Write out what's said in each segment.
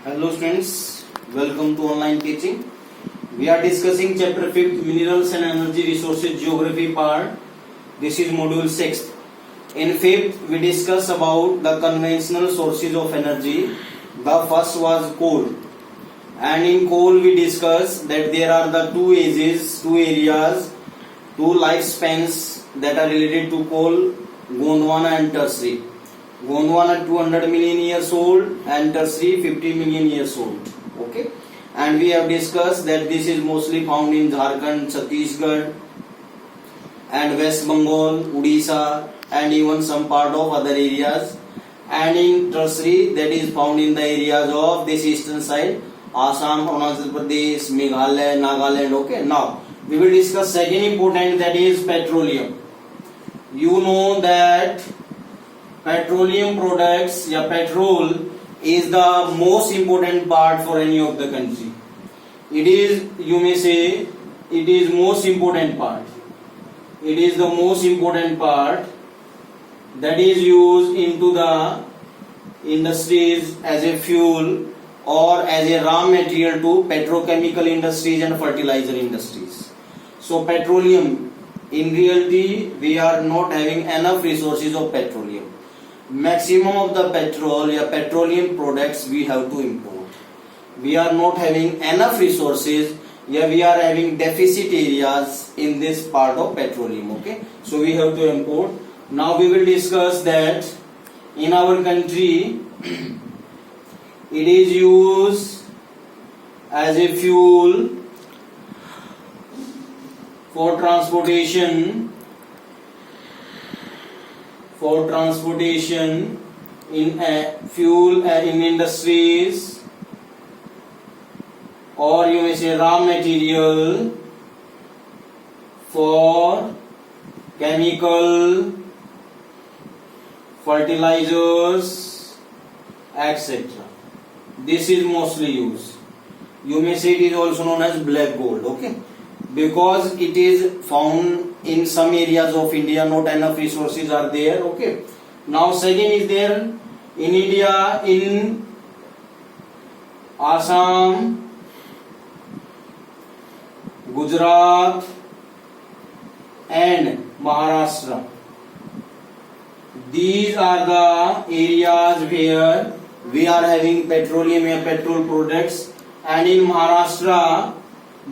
Hello students, welcome to online teaching. We are discussing chapter 5th Minerals and Energy Resources Geography part. This is module 6th. In 5th we discuss about the conventional sources of energy. The first was coal. And in coal we discuss that there are the two ages, two areas, two lifespans that are related to coal, Gondwana and Tertiary. Gondwana 200 million years old and Tertiary 50 million years old. Okay, and we have discussed that this is mostly found in Jharkhand, Chhattisgarh, and West Bengal, Odisha, and even some part of other areas. And in Tertiary, that is found in the areas of this eastern side, Assam, Arunachal Pradesh, Meghalaya, Nagaland. Okay, now we will discuss second important, that is petroleum. You know that petroleum products, petrol is the most important part for any of the country. It is, you may say, it is most important part. It is the most important part that is used into the industries as a fuel or as a raw material to petrochemical industries and fertilizer industries. So petroleum, in reality, we are not having enough resources of petroleum. Maximum of the petrol or petroleum products we have to import. We are not having enough resources. We are having deficit areas in this part of petroleum. Okay, so we have to import. Now we will discuss that in our country it is used as a fuel for transportation. In fuel in industries, or you may say raw material for chemical, fertilizers, etc. This is mostly used. You may say it is also known as black gold. Okay, because it is found in some areas of India, not enough resources are there. Okay, now second is there in India, in Assam, Gujarat and Maharashtra. These are the areas where we are having petroleum and petrol products. And in Maharashtra,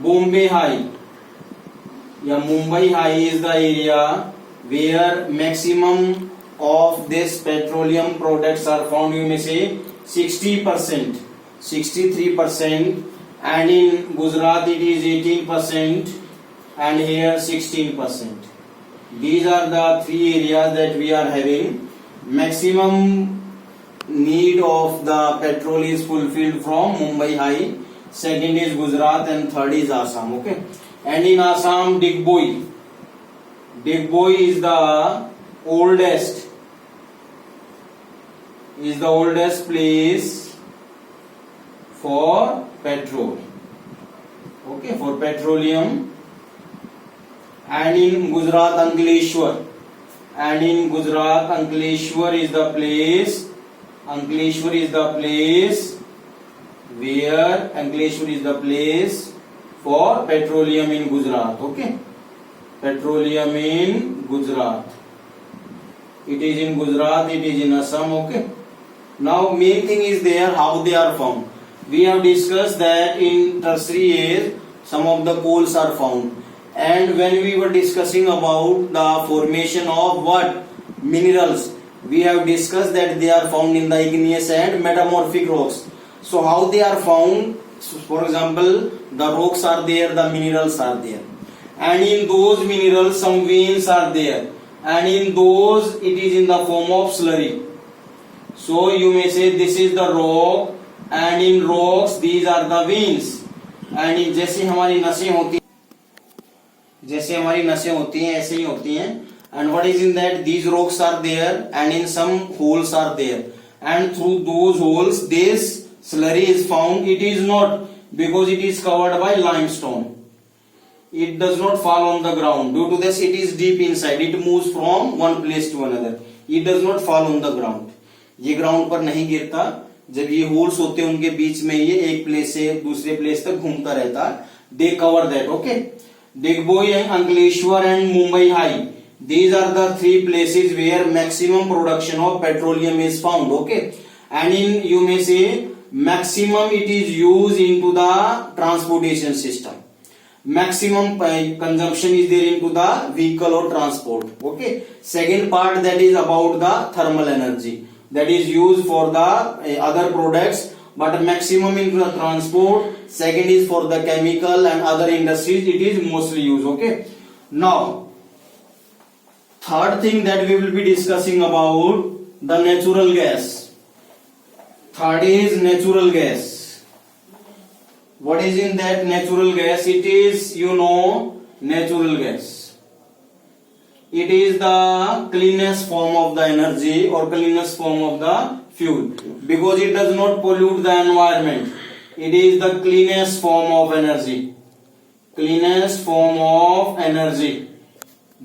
Bombay High, Mumbai High is the area where maximum of this petroleum products are found. You may say 60%, 63%, and in Gujarat it is 18%, and here 16%. These are the three areas that we are having maximum need of the petrol is fulfilled from Mumbai High. Second is Gujarat and third is Assam. Okay, and in Assam, Digboi is the oldest place for petrol. Okay, for petroleum. And in Gujarat, Ankleshwar is the place. Ankleshwar is the place for petroleum in Gujarat. Okay, petroleum in Gujarat. It is in Gujarat, it is in Assam. Okay, now main thing is there how they are found. We have discussed that in tertiary age some of the coals are found, and when we were discussing about the formation of what minerals, we have discussed that they are found in the igneous and metamorphic rocks. So how they are found? So for example, the rocks are there, the minerals are there, and in those minerals some veins are there, and in those it is in the form of slurry. So you may say this is the rock, and in rocks these are the veins. And जैसे हमारी नसें होती हैं ऐसे ही होती हैं. And what is in that? These rocks are there, and in some holes are there, and through those holes this slurry is found. It is not, because it is covered by limestone. It does not fall on the ground. Due to this, it is deep inside. It moves from one place to another. It does not fall on the ground. ये ground पर नहीं गिरता, जब ये holes होते हैं उनके बीच में ये एक प्लेस से दूसरे प्लेस तक घूमता रहता है. They cover that. Okay. Digboi and Ankleshwar and Mumbai High. These are the three places where maximum production of petroleum is found. Okay. And in, you may say, maximum it is used into the transportation system. Maximum consumption is there into the vehicle or transport. Okay. Second part, that is about the thermal energy, that is used for the other products, but maximum into the transport. Second is for the chemical and other industries, it is mostly used. Okay. Now, third thing that we will be discussing about the natural gas. Third is natural gas. What is in that natural gas? It is, natural gas. It is the cleanest form of the energy or cleanest form of the fuel, because it does not pollute the environment. It is the cleanest form of energy. Cleanest form of energy.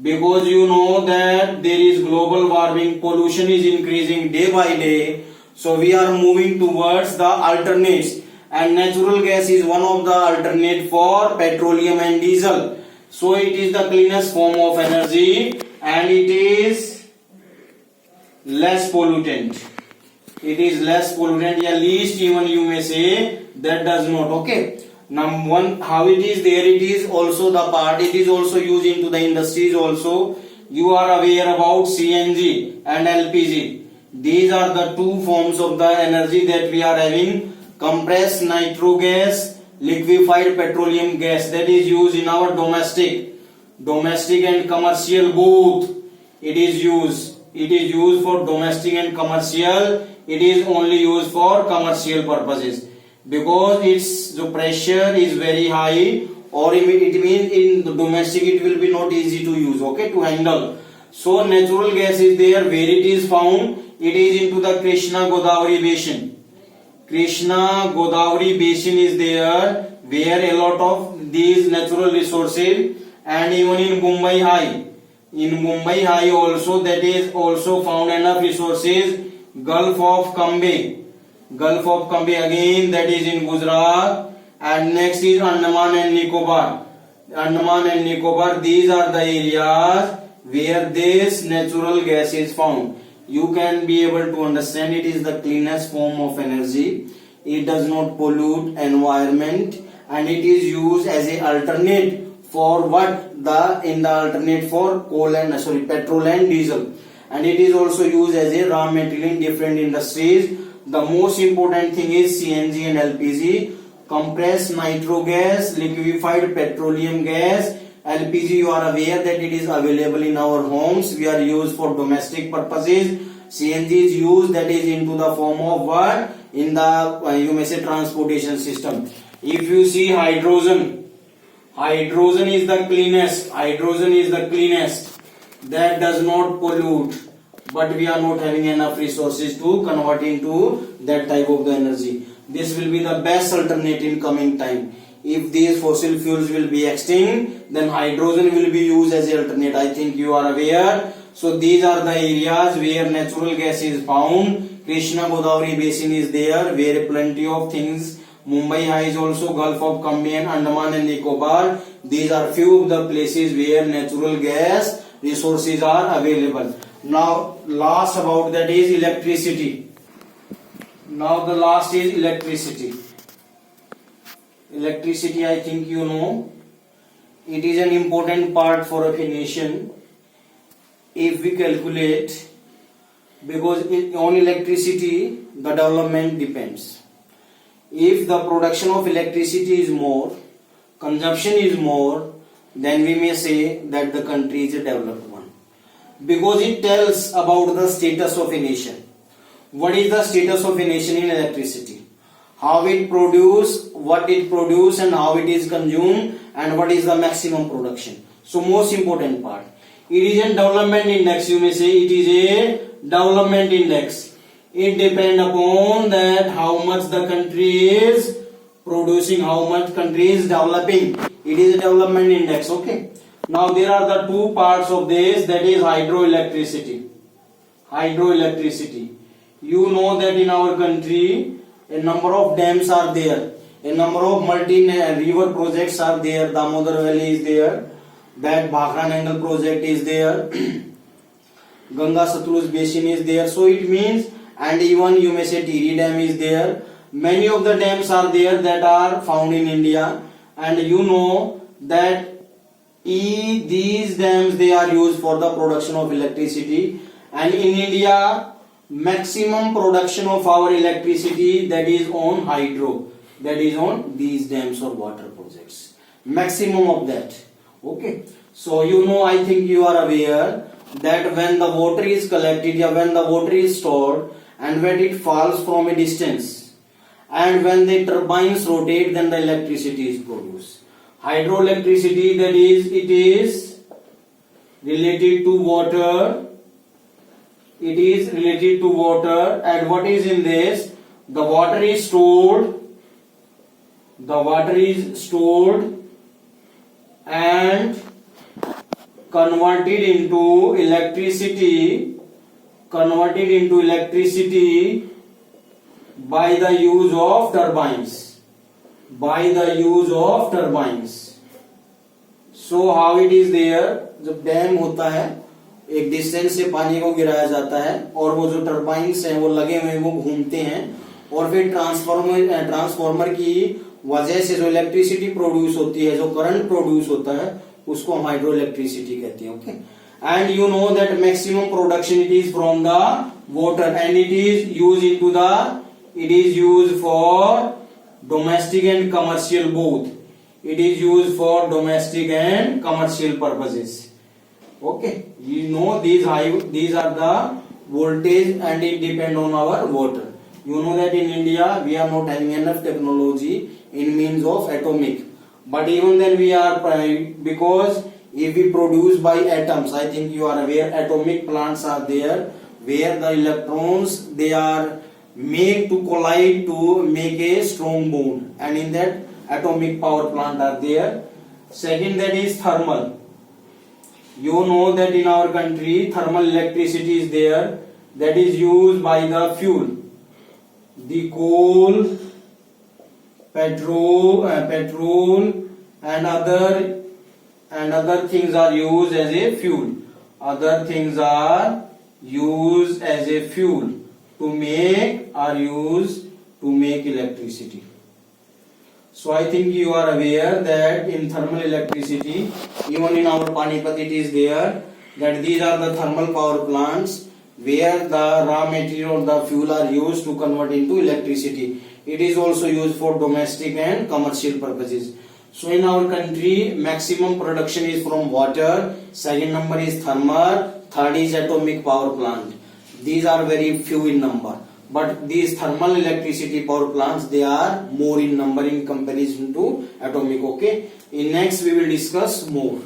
Because you know that there is global warming, pollution is increasing day by day. So we are moving towards the alternates. And natural gas is one of the alternate for petroleum and diesel. So it is the cleanest form of energy and it is less pollutant. It is less pollutant, yeah, least even you may say, that does not. Okay. Number one, how it is there, it is also the part, it is also used into the industries also. You are aware about CNG and LPG. These are the two forms of the energy that we are having. Compressed nitro gas, liquefied petroleum gas, that is used in our domestic and commercial both. It is used for domestic and commercial. It is only used for commercial purposes because its the pressure is very high, or it means in the domestic it will be not easy to use, okay, to handle. So natural gas is there. Where it is found? It is into the Krishna Godavari basin. Krishna Godavari basin is there where a lot of these natural resources, and even in Mumbai High. In Mumbai High also, that is also found enough resources. Gulf of Cambay again, that is in Gujarat, and next is Andaman and Nicobar. These are the areas where this natural gas is found. You can be able to understand it is the cleanest form of energy. It does not pollute environment, and it is used as a alternate for alternate for petrol and diesel. And it is also used as a raw material in different industries. The most important thing is CNG and LPG, compressed nitro gas, liquefied petroleum gas. LPG, you are aware that it is available in our homes. We are used for domestic purposes. CNG is used, that is into the form of what? In the, you may say, transportation system. If you see hydrogen is the cleanest. That does not pollute, but we are not having enough resources to convert into that type of the energy. This will be the best alternative in coming time. If these fossil fuels will be extinct, then hydrogen will be used as an alternate. I think you are aware. So these are the areas where natural gas is found. Krishna Godavari basin is there where plenty of things. Mumbai High is also, Gulf of Cambay and Andaman and Nicobar. These are few of the places where natural gas resources are available. Now last about that is electricity. Now the last is electricity. Electricity, I think you know, it is an important part for a nation. If we calculate, because on electricity the development depends. If the production of electricity is more, consumption is more, then we may say that the country is a developed one, because it tells about the status of a nation. What is the status of a nation in electricity? How it produce, what it produce, and how it is consumed, and what is the maximum production. So most important part, it is a development index. You may say it is a development index. It depends upon that how much the country is producing, how much country is developing. It is a development index. Okay. Now there are the two parts of this, that is hydroelectricity. you know that in our country a number of dams are there, a number of multi river projects are there. Damodar Valley is there, that Bhakra Nangal project is there, Ganga Satluj basin is there. So it means, and even you may say Tiri dam is there. Many of the dams are there that are found in India, and you know that these dams, they are used for the production of electricity. And in India, maximum production of our electricity, that is on hydro, that is on these dams or water projects, maximum of that. Okay, so you know, I think you are aware that when the water is collected or when the water is stored and when it falls from a distance and when the turbines rotate, then the electricity is produced. Hydroelectricity, that is, it is related to water. It is related to water, and what is in this? The water is stored. The water is stored and converted into electricity. Converted into electricity by the use of turbines. By the use of turbines. So how it is there? जब dam होता है, एक distance से पानी को गिराया जाता है और वो जो टर्बाइन्स हैं वो लगे हुए वो घूमते हैं और फिर ट्रांसफॉर्मर की वजह से जो इलेक्ट्रिसिटी प्रोड्यूस होती है, जो करंट प्रोड्यूस होता है, उसको हम हाइड्रो इलेक्ट्रिसिटी कहते हैं. Okay, and you know that maximum production it is from the water and it is use for domestic and commercial both. It is used for domestic and commercial purposes. Okay, you know these are the voltage and it depend on our water. You know that in India we are not having enough technology in means of atomic, but even then we are, because if we produce by atoms, I think you are aware, atomic plants are there where the electrons, they are made to collide to make a strong bond, and in that atomic power plant are there. Second, that is thermal. You know that in our country thermal electricity is there, that is used by the fuel. The coal, petrol and other things are used as a fuel. Other things are used as a fuel to make electricity. So I think you are aware that in thermal electricity, even in our Panipat it is there, that these are the thermal power plants where the raw material or the fuel are used to convert into electricity. It is also used for domestic and commercial purposes. So in our country, maximum production is from water, second number is thermal, third is atomic power plant. These are very few in number, but these thermal electricity power plants, they are more in number in comparison to atomic. Okay, in next we will discuss more.